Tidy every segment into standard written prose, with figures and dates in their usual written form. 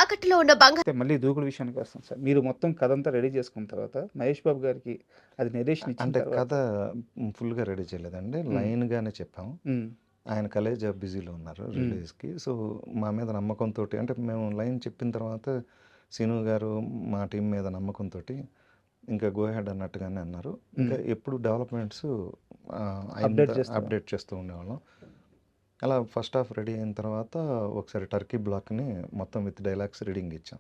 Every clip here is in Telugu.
తాకట్టులో ఉన్న బంగారం. అయితే మళ్ళీ దూకుడు విషయానికి వస్తాం సార్. మీరు మొత్తం కథంతా రెడీ చేసుకున్న తర్వాత మహేష్ బాబు గారికి అది నెరేషన్ ఇచ్చిన అంటే తర్వాత కథ ఫుల్గా రెడీ చేయలేదండి, లైన్గానే చెప్పాము. హ్మ్. ఆయన కలేజ్ బిజీలో ఉన్నారు రిలీజ్కి. సో మా మీద నమ్మకంతో, అంటే మేము లైన్ చెప్పిన తర్వాత సీను గారు మా టీం మీద నమ్మకంతో ఇంకా గో హెడ్ అన్నట్టుగానే అన్నారు. ఇంకా ఎప్పుడు డెవలప్మెంట్స్ అప్డేట్ చేస్తూ ఉండేవాళ్ళం. అలా ఫస్ట్ హాఫ్ రెడీ అయిన తర్వాత ఒకసారి టర్కీ బ్లాక్ని మొత్తం విత్ డైలాగ్స్ రీడింగ్ ఇచ్చాం.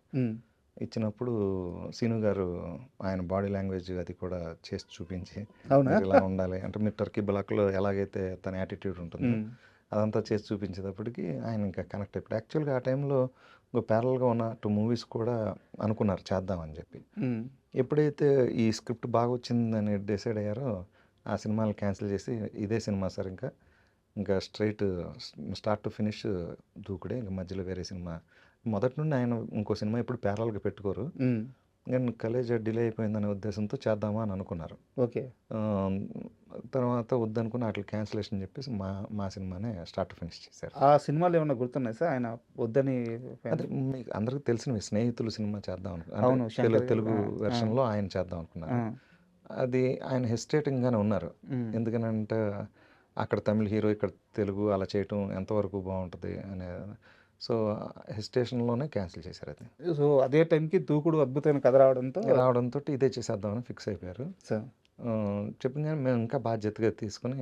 ఇచ్చినప్పుడు సీను గారు ఆయన బాడీ లాంగ్వేజ్ అది కూడా చేసి చూపించి, అవునా? మీరు ఇలా ఉండాలి అంటే, మీరు టర్కీ బ్లాక్లో ఎలాగైతే తన యాటిట్యూడ్ ఉంటుందో అదంతా చేసి చూపించేటప్పటికి ఆయన ఇంకా కనెక్ట్ అయిపోయాడు. యాక్చువల్గా ఆ టైంలో ఇంకో ప్యారల్గా ఉన్న 2 మూవీస్ కూడా అనుకున్నారు చేద్దామని చెప్పి. ఎప్పుడైతే ఈ స్క్రిప్ట్ బాగా వచ్చిందని డిసైడ్ అయ్యారో ఆ సినిమాలు క్యాన్సిల్ చేసి ఇదే సినిమా సార్ ఇంకా స్టార్ట్ టు ఫినిష్ దూకుడే, ఇంకా మధ్యలో వేరే సినిమా. మొదటి నుండి ఆయన ఇంకో సినిమా ఇప్పుడు ప్యారల్గా పెట్టుకోరు, కానీ కలేజ్ డిలే అయిపోయిందనే ఉద్దేశంతో చేద్దామా అని అనుకున్నారు. ఓకే. తర్వాత వద్దనుకుని అట్లా క్యాన్సిలేషన్ చెప్పేసి మా సినిమానే స్టార్ట్ టు ఫినిష్ చేశారు. ఆ సినిమాలు ఏమన్నా గుర్తున్నాయి సార్ ఆయన వద్దని? అంటే మీకు అందరికీ తెలిసినవి స్నేహితులు సినిమా చేద్దాం అవును, అనుకున్నారు, తెలుగు వెర్షన్లో ఆయన చేద్దాం అనుకున్నారు. అది ఆయన హెసిటేటింగ్గానే ఉన్నారు. ఎందుకనంటే అక్కడ తమిళ హీరో ఇక్కడ తెలుగు అలా చేయటం ఎంతవరకు బాగుంటుంది అనే, సో హెసిటేషన్లోనే క్యాన్సిల్ చేశారు అది. సో అదే టైంకి దూకుడు అద్భుతమైన కథ రావడంతో ఇదే చేసేద్దామని ఫిక్స్ అయిపోయారు సార్. చెప్పింది. కానీ మేము ఇంకా బాధ్యతగా తీసుకుని,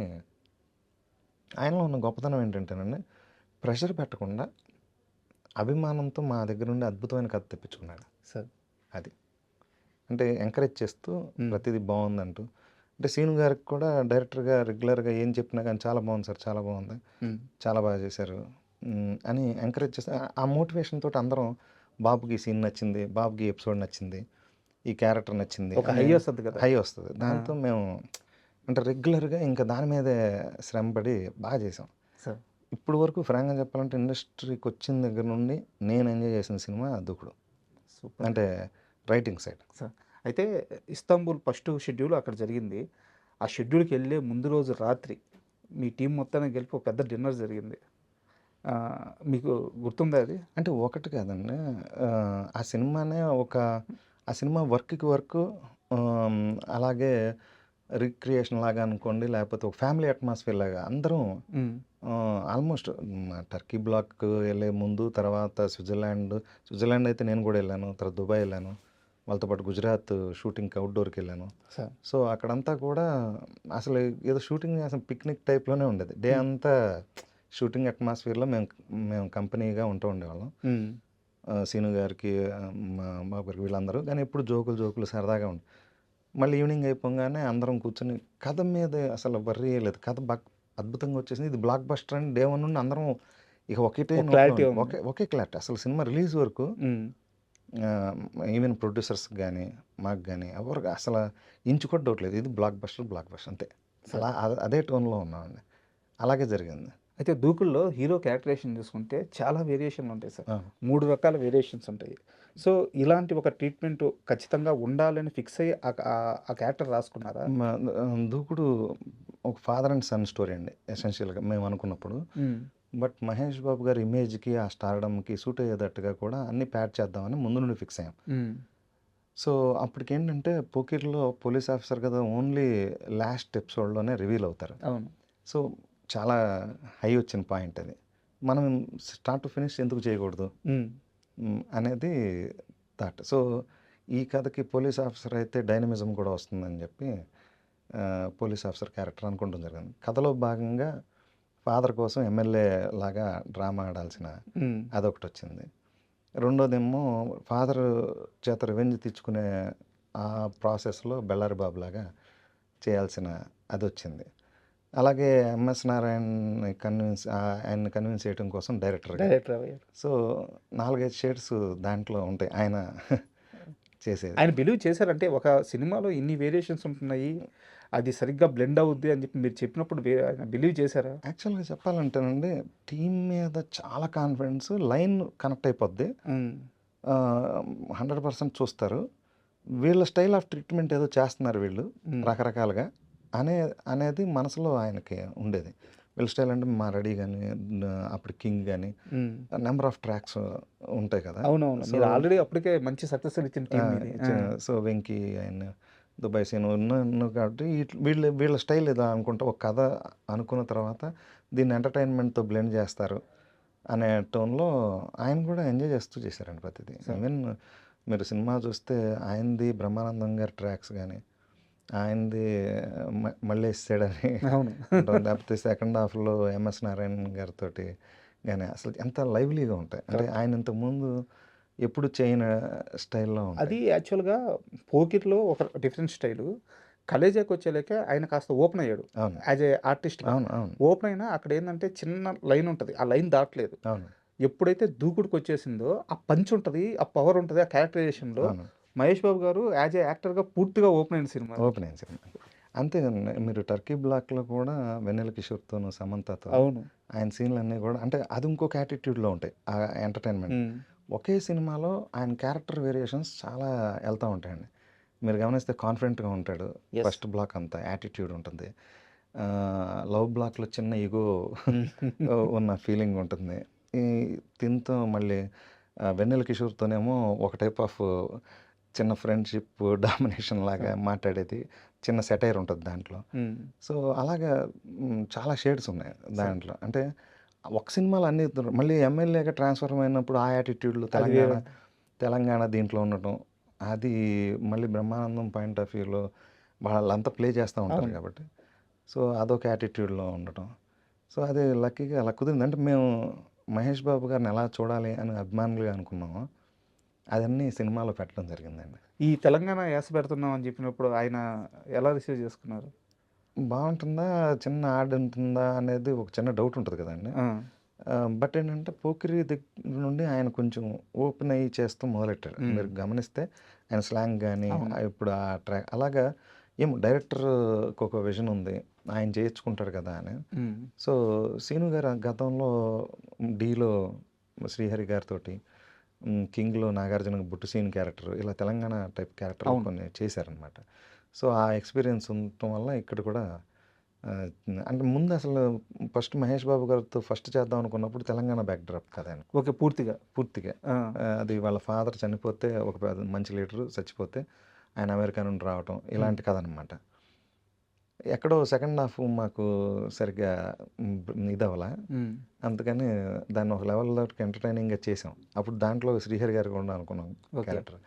ఆయనలో ఉన్న గొప్పతనం ఏంటంటేనండి, ప్రెషర్ పెట్టకుండా అభిమానంతో మా దగ్గర నుండి అద్భుతమైన కథ తెప్పించుకున్నాడు సార్. అది అంటే ఎంకరేజ్ చేస్తూ ప్రతిదీ బాగుందంటూ. అంటే సీను గారికి కూడా డైరెక్టర్గా రెగ్యులర్గా ఏం చెప్పినా కానీ చాలా బాగుంది సార్, చాలా బాగుంది, చాలా బాగా చేశారు అని ఎంకరేజ్ చేస్తే, ఆ మోటివేషన్ తోటి అందరం బాబుకి ఈ సీన్ నచ్చింది, బాబుకి ఎపిసోడ్ నచ్చింది, ఈ క్యారెక్టర్ నచ్చింది, ఒక హై వస్తుంది కదా, హై వస్తుంది. దాంతో మేము అంటే రెగ్యులర్గా ఇంకా దాని మీదే శ్రమపడి బాగా చేసాం సార్. ఇప్పుడు వరకు ఫ్రాంక్గా చెప్పాలంటే ఇండస్ట్రీకి వచ్చిన దగ్గర నుండి నేను ఎంజాయ్ చేసిన సినిమా దూకుడు. సూపర్. అంటే రైటింగ్ సైడ్ సార్, అయితే ఇస్తాంబుల్ ఫస్ట్ షెడ్యూల్ అక్కడ జరిగింది. ఆ షెడ్యూల్కి వెళ్ళే ముందు రోజు రాత్రి మీ టీం మొత్తానికి కలిపి ఒక పెద్ద డిన్నర్ జరిగింది. మీకు గుర్తుందా అది? అంటే ఒకటి కాదండి, ఆ సినిమానే ఆ సినిమా వర్క్కి వర్క్, అలాగే రిక్రియేషన్ లాగా అనుకోండి, లేకపోతే ఒక ఫ్యామిలీ అట్మాస్ఫియర్ లాగా అందరం ఆల్మోస్ట్ టర్కీ బ్లాక్ వెళ్ళే ముందు, తర్వాత స్విట్జర్లాండ్ అయితే నేను కూడా వెళ్ళాను, తర్వాత దుబాయ్ వెళ్ళాను, వాళ్ళతో పాటు గుజరాత్ షూటింగ్కి అవుట్డోర్కి వెళ్ళాను. సో అక్కడంతా కూడా అసలు ఏదో షూటింగ్ అసలు పిక్నిక్ టైప్లోనే ఉండేది. డే అంతా షూటింగ్ అట్మాస్ఫియర్లో మేము కంపెనీగా ఉంటూ ఉండేవాళ్ళం. సీను గారికి, మా బాబు గారికి, వీళ్ళందరూ. కానీ ఎప్పుడు జోకులు సరదాగా ఉండి, మళ్ళీ ఈవినింగ్ అయిపోగానే అందరం కూర్చొని కథ మీద అసలు వర్రీ లేదు, కథ అద్భుతంగా వచ్చేసింది, ఇది బ్లాక్ బస్టర్ అని డే 1 నుండి అందరం ఇక ఒకే క్లారిటీ. అసలు సినిమా రిలీజ్ వరకు ఈవెన్ ప్రొడ్యూసర్స్ కానీ మాకు కానీ ఎవరికి అసలు ఇంచు కూడా డౌట్ లేదు, ఇది బ్లాక్ బస్టర్ అంతే. అలా అదే టోన్లో ఉన్నామండి, అలాగే జరిగింది. అయితే దూకుల్లో హీరో క్యారెక్టరేషన్ చూసుకుంటే చాలా వేరియేషన్లు ఉంటాయి సార్. 3 రకాల వేరియేషన్స్ ఉంటాయి. సో ఇలాంటి ఒక ట్రీట్మెంట్ ఖచ్చితంగా ఉండాలని ఫిక్స్ అయ్యి ఆ క్యారెక్టర్ రాసుకున్నారా? దూకుడు ఒక ఫాదర్ అండ్ సన్ స్టోరీ అండి ఎసెన్షియల్గా మేము అనుకున్నప్పుడు. బట్ మహేష్ బాబు గారి ఇమేజ్కి, ఆ స్టార్డమ్కి సూట్ అయ్యేటట్టుగా కూడా అన్ని ప్యాడ్ చేద్దామని ముందు నుండి ఫిక్స్ అయ్యాం. సో అప్పటికేంటంటే పోకిర్లో పోలీస్ ఆఫీసర్ కదా ఓన్లీ లాస్ట్ ఎపిసోడ్లోనే రివీల్ అవుతారు. అవును. సో చాలా హై వచ్చిన పాయింట్ అది. మనం స్టార్ట్ టు ఫినిష్ ఎందుకు చేయకూడదు అనేది థాట్. సో ఈ కథకి పోలీస్ ఆఫీసర్ అయితే డైనమిజం కూడా వస్తుందని చెప్పి పోలీస్ ఆఫీసర్ క్యారెక్టర్ అనుకుంటూ జరిగింది. కథలో భాగంగా ఫాదర్ కోసం ఎమ్మెల్యే లాగా డ్రామా ఆడాల్సిన అదొకటి వచ్చింది. రెండోదేమో ఫాదర్ చేత రివెంజ్ తెచ్చుకునే ఆ ప్రాసెస్లో బెల్లారి బాబు లాగా చేయాల్సిన అది వచ్చింది. అలాగే ఎంఎస్ నారాయణని ఆయన్ని కన్విన్స్ చేయడం కోసం డైరెక్టర్. సో 4-5 షేడ్స్ దాంట్లో ఉంటాయి ఆయన చేసేది. ఆయన బిలీవ్ చేశారంటే ఒక సినిమాలో ఇన్ని వేరియేషన్స్ ఉంటున్నాయి, అది సరిగ్గా బ్లెండ్ అవుద్ది అని చెప్పి మీరు చెప్పినప్పుడు ఆయన బిలీవ్ చేశారా? యాక్చువల్గా చెప్పాలంటేనండి, టీం మీద చాలా కాన్ఫిడెన్స్, లైన్ కనెక్ట్ అయిపోద్ది, 100% చూస్తారు, వీళ్ళ స్టైల్ ఆఫ్ ట్రీట్మెంట్ ఏదో చేస్తున్నారు వీళ్ళు రకరకాలుగా అనేది మనసులో ఆయనకి ఉండేది. వీళ్ళ స్టైల్ అంటే మా రెడీ గాని, అప్పుడు కింగ్ గాని హ్మ్. నంబర్ ఆఫ్ ట్రాక్స్ ఉంటాయి కదా! అవునవును. సో, మీరు ఆల్రెడీ అప్పటికే మంచి సక్సెస్ ఇచ్చిన ఆ! టీమ్ మీది. ఆ! సో, 'వెంకీ' ఆయన 'దుబాయ్ సీన్' ఉన్నాను కాబట్టి వీళ్ళ స్టైల్ ఇదా అనుకుంటా ఒక కథ అనుకున్న తర్వాత దీన్ని ఎంటర్‌టైన్‌మెంట్‌తో బ్లెండ్ చేస్తారు అనే టోన్‌లో ఆయన కూడా ఎంజాయ్ చేస్తూ చేశారండి ప్రతిదీ. సో ఈవెన్ మీరు సినిమా చూస్తే ఆయనది బ్రహ్మానందం గారి ట్రాక్స్ గాని, ఆయనది మళ్ళేసాడని అవును. ఉంటుంది. లేకపోతే సెకండ్ హాఫ్‌లో ఎంఎస్ నారాయణ గారితోటి గాని అసలు ఎంత లైవ్లీగా ఉంటాయి. అంటే కరెక్ట్. ఆయన ఇంతకుముందు ఎప్పుడు చేయని స్టైల్‌లో ఉంటాయి. అది యాక్చువల్‌గా 'పోకిరి'లో ఒక డిఫరెంట్ స్టైలు. 'కలేజా'కొచ్చేలకే ఆయన కాస్త ఓపెన్ అయ్యాడు. అవును. యాజ్ ఏ ఆర్టిస్ట్‌గా. అవును. అవును. ఓపెన్ అయినా అక్కడేందంటే చిన్న లైన్ ఉంటది. ఆ లైన్ దాటలేదు. అవును. ఎప్పుడైతే దూకుడుకొచ్చేసిందో ఆ పంచ్ ఉంటది, ఆ పవర్ ఉంటది, ఆ క్యారెక్టరైజేషన్‌లో అవును. మహేష్ బాబు గారు యాజ్ ఏ యాక్టర్‌గా పూర్తిగా ఓపెన్ అయిన సినిమా అది. ఓపెన్ అయింది సినిమా. అంతేగాని మీరు 'టర్కీ బ్లాక్‌లో' కూడా వెన్నెల కిషోర్‌తోను, సమంతతో అవును. ఆయన సీన్‌లన్నీ గూడా అంటే అది ఇంకొక యాటిట్యూడ్‌లో ఉంటాయి. ఆ ఎంటర్‌టైన్‌మెంట్. హ్మ్. ఒకే సినిమాలో ఆయన క్యారెక్టర్ వేరియేషన్స్ చాలా ఎళ్తా ఉంటాయండి. మీరు గమనిస్తే కాన్ఫిడెంట్‌గా ఉంటాడు. యెస్. ఫస్ట్ బ్లాక్ అంతా యాటిట్యూడ్ ఉంటుంది. లవ్ బ్లాక్‌లో చిన్న ఇగో హ్మ్. ఉన్న ఫీలింగ్ ఉంటుంది. ఈ దీంతో మళ్ళీ వెన్నెల కిషోర్‌తోనేమో ఒక టైప్ ఆఫ్ చిన్న ఫ్రెండ్‌షిప్ డామినేషన్ లాగా అవును. మాట్లాడేది. చిన్న సెటైర్ ఉంటది దాంట్లో. హ్మ్. సో, అలాగా చాలా షేడ్స్ ఉన్నాయి సో, దాంట్లో. అంటే ఒక సినిమాలో అన్నీ మళ్ళీ ఎమ్మెల్యేగా ట్రాన్స్‌ఫార్మ్ అయినప్పుడు ఆ యాటిట్యూడ్‌లు అది వేరే తెలంగాణ దీంట్లో ఉండటం. అది మళ్ళీ బ్రహ్మానందం పాయింట్ ఆఫ్ వ్యూలో వాళ్ళంతా ప్లే చేస్తా ఉంటారు అవును. కాబట్టి. సో, అదొక యాటిట్యూడ్‌లో ఉండటం. సో, అది లక్కీగా అలా కుదిరింది. అంటే మేము మహేష్ బాబు గారిని ఎలా చూడాలి అని అభిమానులుగా అనుకున్నామో, అదన్నీ సినిమాలో పెట్టడం జరిగిందండి. ఈ తెలంగాణ యాస పెడుతున్నాం అని చెప్పినప్పుడు ఆయన ఎలా రిసీవ్ చేసుకున్నారు? బావుంటుందా? చిన్న యాడ్ ఉంటుందా? అనేది ఒక చిన్న డౌట్ ఉంటది కదండీ! ఆ! బట్ ఏంటంటే 'పోకిరి' దగ్గర నుండి ఆయన కొంచెం ఓపెన్ అయ్యి చేస్తూ మొదలెట్టాడు. హ్మ్. మీరు గమనిస్తే ఆయన స్లాంగ్ గాని, అవును. ఇప్పుడు ఆ అలాగా ఏమో డైరెక్టర్‌కి ఒక విజన్ ఉంది. ఆయన చేయించుకుంటాడు కదా! అని. హ్మ్. సో, 'సీను' గారు గతంలో 'డీలో' శ్రీహరి గారితోటి, 'కింగ్‌లో' నాగార్జున బుట్టు సీన్ క్యారెక్టర్ ఇలా తెలంగాణ టైప్ క్యారెక్టర్‌లు అవును. కొన్ని చేశారనమాట. సో, ఆ ఎక్స్‌పీరియన్స్ ఉండటం వల్ల ఇక్కడ కూడా అంటే ముందు అసలు ఫస్ట్ 'మహేష్ బాబు' గారితో ఫస్ట్ చేద్దాం అనుకున్నప్పుడు తెలంగాణ బ్యాక్‌డ్రాప్ కథ ఆయనకు ఓకే. పూర్తిగా. పూర్తిగా. ఆ! అది వాళ్ళ ఫాదర్ చనిపోతే ఒక మంచి లీడరు చచ్చిపోతే ఆయన అమెరికా నుండి రావటం హ్మ్. ఇలాంటి కథ అనమాట. ఎక్కడో సెకండ్ హాఫ్ మాకు సరిగ్గా ఇదవ్వలా. హ్మ్. అందుకని దాన్ని ఒక లెవెల్‌లోకి ఎంటర్‌టైనింగ్‌గా చేసాం. అప్పుడు దాంట్లో శ్రీహరి గారు కూడా అనుకున్నాం ఓకే. క్యారెక్టర్.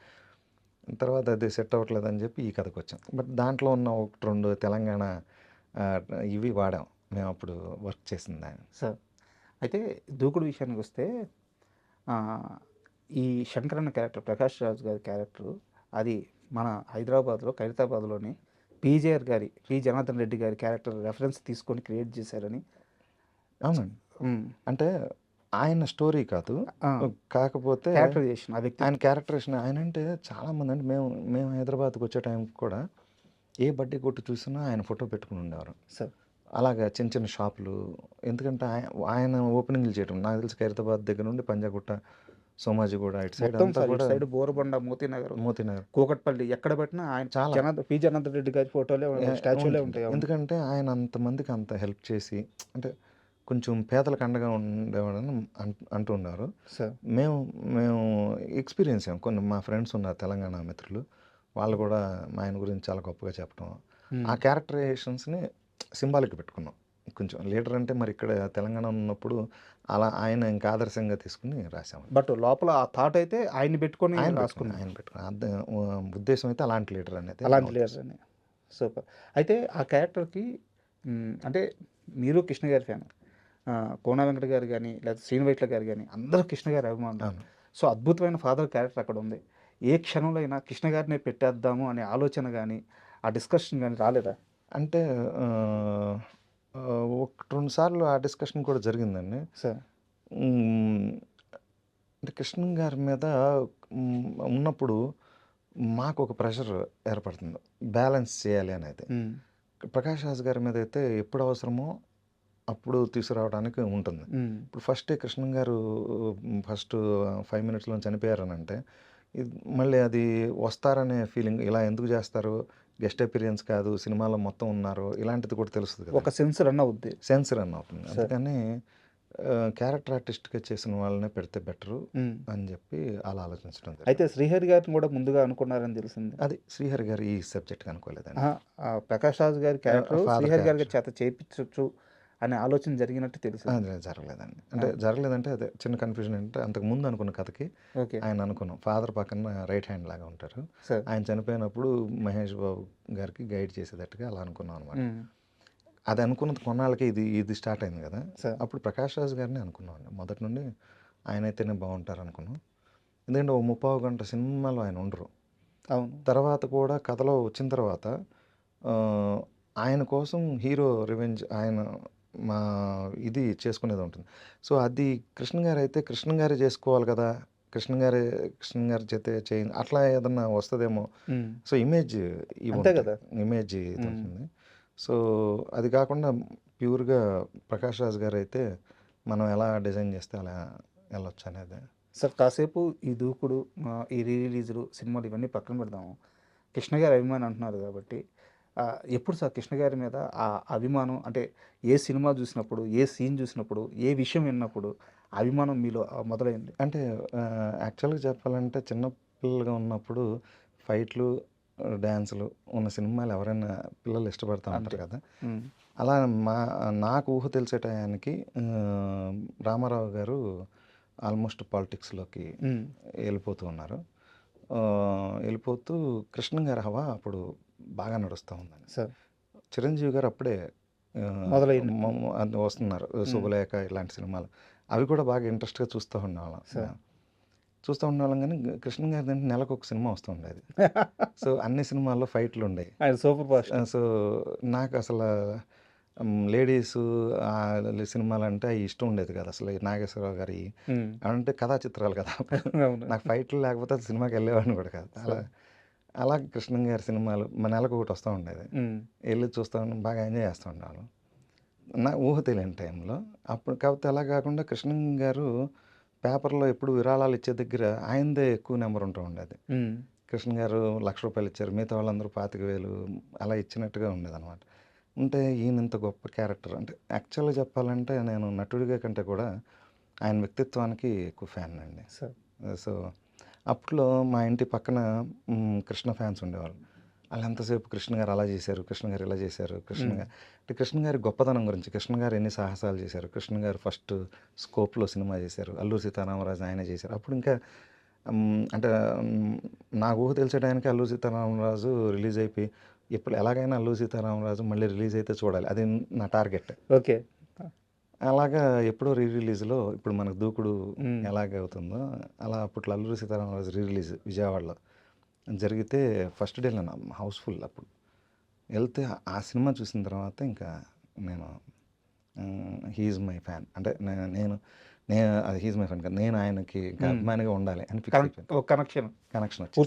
తర్వాత అది సెట్ అవ్వట్లేదని చెప్పి ఈ కథకొచ్చాం. బట్ దాంట్లో ఉన్న 1, 2 తెలంగాణ ఆహ్, ఇవి వాడాం. మేమప్పుడు వర్క్ చేసిన దాన్ని. సో, అయితే దూకుడు విషయానికొస్తే ఆహ్, ఈ శంకరన్న క్యారెక్టర్ 'ప్రకాష్ రాజ్' గారి క్యారెక్టరు అది మన హైదరాబాద్‌లో ఖైరతాబాద్‌లోని పీజేఆర్ గారి 'జనార్దన్ రెడ్డి' గారి క్యారెక్టర్ రెఫరెన్స్ తీసుకొని క్రియేట్ చేశారని చ అవునండి. హ్మ్. అంటే ఆయన స్టోరీ కాదు. ఆ! కాకపోతే క్యారెక్టరైజేషన్ ఆ ఆయన వ్యక్తిత్వం. క్యారెక్టరేషన్ ఆయనంటే చాలామంది అంటే మేము హైదరాబాద్‌కొచ్చే టైంకి కూడా ఏ బడ్డీ కొట్టు చూసినా ఆయన ఫోటో పెట్టుకొని ఉండేవారు. సో, అలాగా చిన్న చిన్న షాపులు ఎందుకంటే ఆయన ఓపెనింగ్‌లు చేయడం. నాకు తెలిసి ఖైరతాబాద్ దగ్గర నుండి పంజాగుట్ట, సోమాజిగూడ ఇటు సైడ్ మొత్తం అంతా సార్ ఇటు కూడా సైడ్ బోరబండ, మోతీనగర్, మోతీనగర్ కూకట్పల్లి ఎక్కడ పెట్టినా ఆయన చాలా జనార్దన్ రెడ్డి గారి ఫోటోలే స్టాచ్యూలే ఉంటుంది. ఉంటాయి. అవును. ఎందుకంటే ఆయన అంతమందికి అంత హెల్ప్ చేసి అంటే కొంచెం పేదలకు అండగా ఉండేవాడని అంటూ ఉన్నారు. సో, మేము మేము ఎక్స్‌పీరియన్స్ అయ్యాం. కొన్ని మా ఫ్రెండ్స్ ఉన్నారు తెలంగాణ మిత్రులు. వాళ్ళు కూడా మా ఆయన గురించి చాలా గొప్పగా చెప్పడం. ఆ హ్మ్. క్యారెక్టరైజేషన్స్‌ని సింబాలిక్‌గా పెట్టుకున్నాం. కొంచెం లీడర్ అంటే మరి ఇక్కడ తెలంగాణ ఉన్నప్పుడు అలా ఆయన ఇంకా ఆదర్శంగా తీసుకొని రాసామండి. బట్ లోపల ఆ థాట్ అయితే ఆయన్ని పెట్టుకొని రాసుకున్నారు. ఆయన పెట్టుకున్నాం. ఉద్దేశ్యం అయితే అలాంటి లీడర్ అనేది నా అలాంటి ఉద్దేశం. లీడరని. సూపర్. అయితే ఆ క్యారెక్టర్‌కి అంటే మీరు కృష్ణ గారి ఫ్యాన్. 'కోన వెంకట' గారు గాని, లేకపోతే 'శ్రీను వైట్ల' గారు గాని అందరూ కృష్ణ గారి అభిమానులు. అవును. సో, అద్భుతమైన ఫాదర్ క్యారెక్టర్ అక్కడుంది. ఏ క్షణంలో అయినా కృష్ణ గారినే పెట్టేద్దాము అనే ఆలోచన గాని, ఆ డిస్కషన్ గాని రాలేదా? అంటే ఆహ్, ఒకటి 2 సార్లు ఆ డిస్కషన్ కూడా జరిగిందండి. సో, హ్మ్. అంటే కృష్ణ గారి మీద ఉన్నప్పుడు మాకొక ప్రెషర్ ఏర్పడుతుంది. బ్యాలెన్స్ చేయాలి అనేది. హ్మ్. ప్రకాష్ రాజ్ గారి మీదైతే ఎప్పుడు అవసరమో అప్పుడు తీసుకురావడానికి ఉంటుంది. హ్మ్. ఇప్పుడు ఫస్టే కృష్ణ గారు ఫస్ట్ 5 మినిట్స్‌లో చనిపోయారనంటే, ఇది మళ్ళీ అది వస్తారనే ఫీలింగ్ ఇలా ఎందుకు చేస్తారు? గెస్ట్ అపిరియన్స్ కాదు, సినిమాలో మొత్తం ఉన్నారు. ఇలాంటిది కూడా తెలుస్తది కదా! ఒక సెన్స్ రన్ అవుద్ది. సెన్స్ రన్ అవుతుంది. సార్. అందుకని క్యారెక్టర్ ఆర్టిస్ట్‌గా చేసిన వాళ్ళనే పెడితే బెటరు హ్మ్. అని చెప్పి అలా ఆలోచించడం జరిగింది. అయితే శ్రీహరి గారిని కూడా ముందుగా అనుకున్నారని తెలిసింది. అది శ్రీహరి గారు ఈ సబ్జెక్ట్‌కి అనుకోలేదండి. అహా! ప్రకాష్ రాజ్ గారి క్యారెక్టర్ ఫాదర్ శ్రీహరి గారి క్యారెక్టర్. చేత చేపించొచ్చు అనే ఆలోచన జరిగినట్టు తెలిసింది. అది జరగలేదండి. అంటే జరగలేదంటే అదే చిన్న కన్‌ఫ్యూజన్ ఏంటంటే అంతకుముందు అనుకున్న కథకి ఓకే. ఆయన అనుకున్నాం. ఫాదర్ పక్కన రైట్ హ్యాండ్ లాగా ఉంటారు. సార్. ఆయన చనిపోయినప్పుడు మహేష్ బాబు గారికి గైడ్ చేసేటట్టుగా అలా అనుకున్నాం అనమాట. హ్మ్. అది అనుకున్నది కొన్నాళ్ళకి ఇది స్టార్ట్ అయింది కదా! సార్. అప్పుడు ప్రకాష్ రాజ్ గారిని అనుకున్నామండి. మొదటి నుండి ఆయనైతేనే బాగుంటారు అనుకున్నాం. ఎందుకంటే ఓ ముప్పావు గంట సినిమాలో ఆయన ఉండరు. అవును. తర్వాత కూడా కథలో వచ్చిన తర్వాత ఆహ్, ఆయన కోసం హీరో రివెంజ్ ఆయన మా ఇది చేసుకునేది ఉంటుంది. సో, అది కృష్ణ గారైతే కృష్ణ గారే చేసుకోవాలి కదా! కృష్ణ గారి చేతే చేయండి అట్లా ఏదన్నా వస్తదేమో. హ్మ్. సో, ఇమేజ్ ఇవి అంతే ఉంటాయి. కదా! ఇమేజ్ ఇది హ్మ్. ఉంటుంది. సో, అది కాకుండా ప్యూర్‌గా ప్రకాష్ రాజ్ గారైతే మనం ఎలా డిజైన్ చేస్తే అలా ఎళ్ళొచ్చు అనేది. సార్ కాసేపు ఈ దూకుడు, ఈ రీ రిలీజులు, సినిమాలు ఇవన్నీ పక్కన పెడదాము. కృష్ణ గారి అభిమాని అంటున్నారు కాబట్టి ఎప్పుడు సార్ కృష్ణ గారి మీద ఆ అభిమానం అంటే ఏ సినిమా చూసినప్పుడు, ఏ సీన్ చూసినప్పుడు, ఏ విషయం విన్నప్పుడు అభిమానం మీలో మొదలైంది? అంటే యాక్చువల్‌గా చెప్పాలంటే చిన్న పిల్లలుగా ఉన్నప్పుడు ఫైట్‌లు, డాన్సులు ఉన్న సినిమాలు ఎవరైనా పిల్లలు ఇష్టపడతా అంతే. ఉంటారు కదా! హ్మ్. అలా మా నాకు ఊహ తెలిసే టయానికి రామారావు గారు ఆల్మోస్ట్ పాలిటిక్స్‌లోకి హ్మ్. వెళ్ళిపోతూ ఉన్నారు. వెళ్ళిపోతూ కృష్ణ గారి హవా అప్పుడు బాగా నడుస్తా ఉందండి. సార్. చిరంజీవి గారు అప్పుడే ఆహ్, మొదలైంది. అది వస్తున్నారు. హ్మ్. 'శుభలేఖ' ఇలాంటి సినిమాలు. అవి కూడా బాగా ఇంట్రెస్ట్‌గా చూస్తూ ఉండేవాళ్ళం. సార్. చూస్తూ ఉండేవాళ్ళం గానీ కృష్ణ గారిదంటే నెలకొక సినిమా వస్తూ ఉండేది. సో, అన్ని సినిమాల్లో ఫైట్‌లుండేయి. ఆయన సూపర్ ఫాస్ట్. సో, నాకసల లేడీసు సినిమాలంటే అయి ఇష్టం ఉండేది కాదు. అసలు ఈ నాగేశ్వరరావు గారియి హ్మ్. అంటే కథా చిత్రాలు కదా! అవును. నాకు ఫైట్‌లు లేకపోతే అసలు సినిమాకెళ్ళేవాడిని కూడా కాదు. సార్. అలా కృష్ణ గారి సినిమాలు నెలకొకటి వస్తూ ఉండేది. హ్మ్. ఎళ్లి చూస్తా బాగా ఎంజాయ్ చేస్తూ ఉండేవాళ్ళం. నా ఊహ తెలియని టైంలో. అప్పుడు కాకపోతే అలా కాకుండా కృష్ణ గారు పేపర్‌లో ఎప్పుడు విరాళాలు ఇచ్చే దగ్గర ఆయనదే ఎక్కువ నంబర్ ఉంటూ ఉండేది. హ్మ్. కృష్ణ గారు రూ. 1,00,000 ఇచ్చారు. మిగతా వాళ్ళందరూ 25,000 అలా ఇచ్చినట్టుగా ఉండేదనమాట. ఉంటే ఈయన ఇంత గొప్ప క్యారెక్టర్ అంటే యాక్చువల్‌గా చెప్పాలంటే నేను నటుడిగా కంటే కూడా ఆయన వ్యక్తిత్వానికి ఎక్కువ ఫ్యాన్నండి. సార్. సో, అప్పట్లో మా ఇంటి పక్కన కృష్ణ ఫ్యాన్స్ ఉండేవాళ్ళు. ఆళ్ళెంతసేపు కృష్ణ గారు అలా చేశారు, కృష్ణ గారు ఇలా చేశారు, హ్మ్. అంటే కృష్ణ గారి గొప్పతనం గురించి, కృష్ణ గారు ఎన్ని సాహసాలు చేశారు, కృష్ణ గారు ఫస్ట్ స్కోప్‌లో సినిమా చేశారు. 'అల్లూరి సీతారామరాజు' ఆయనే చేశారు. అప్పుడు ఇంకా అంటే నాకు ఊహ తెలిసే టయానికి 'అల్లూరి సీతారామరాజు' రిలీజ్ అయిపోయి, ఇప్పుడు ఎలాగైనా 'అల్లూరి సీతారామరాజు' మళ్ళీ రిలీజ్ అయితే చూడాలి. అది నా టార్గెట్. ఓకే. అలాగా ఎప్పుడో రిలీజ్‌లో ఇప్పుడు మనకు 'దూకుడు' హ్మ్. ఎలాగవుతుందో, అలా అప్పట్లో 'అల్లూరి సీతారామరాజు' రిలీజ్ విజయవాడలో జరిగితే ఫస్ట్ డే నేను హౌస్‌ఫుల్ అప్పుడు. ఎళ్తే ఆ సినిమా చూసిన తర్వాత ఇంకా నేను హి ఈజ్ మై ఫ్యాన్. అంటే నేను నేను అది హి ఈజ్ మై ఫ్యాన్ కాదు. నేను ఆయనకి ఇంకా హ్మ్. అభిమానిగా ఉండాలి అని ఫిక్స్ అయిపోయాను. ఒక కనెక్షన్. కనెక్షన్ వచ్చింది.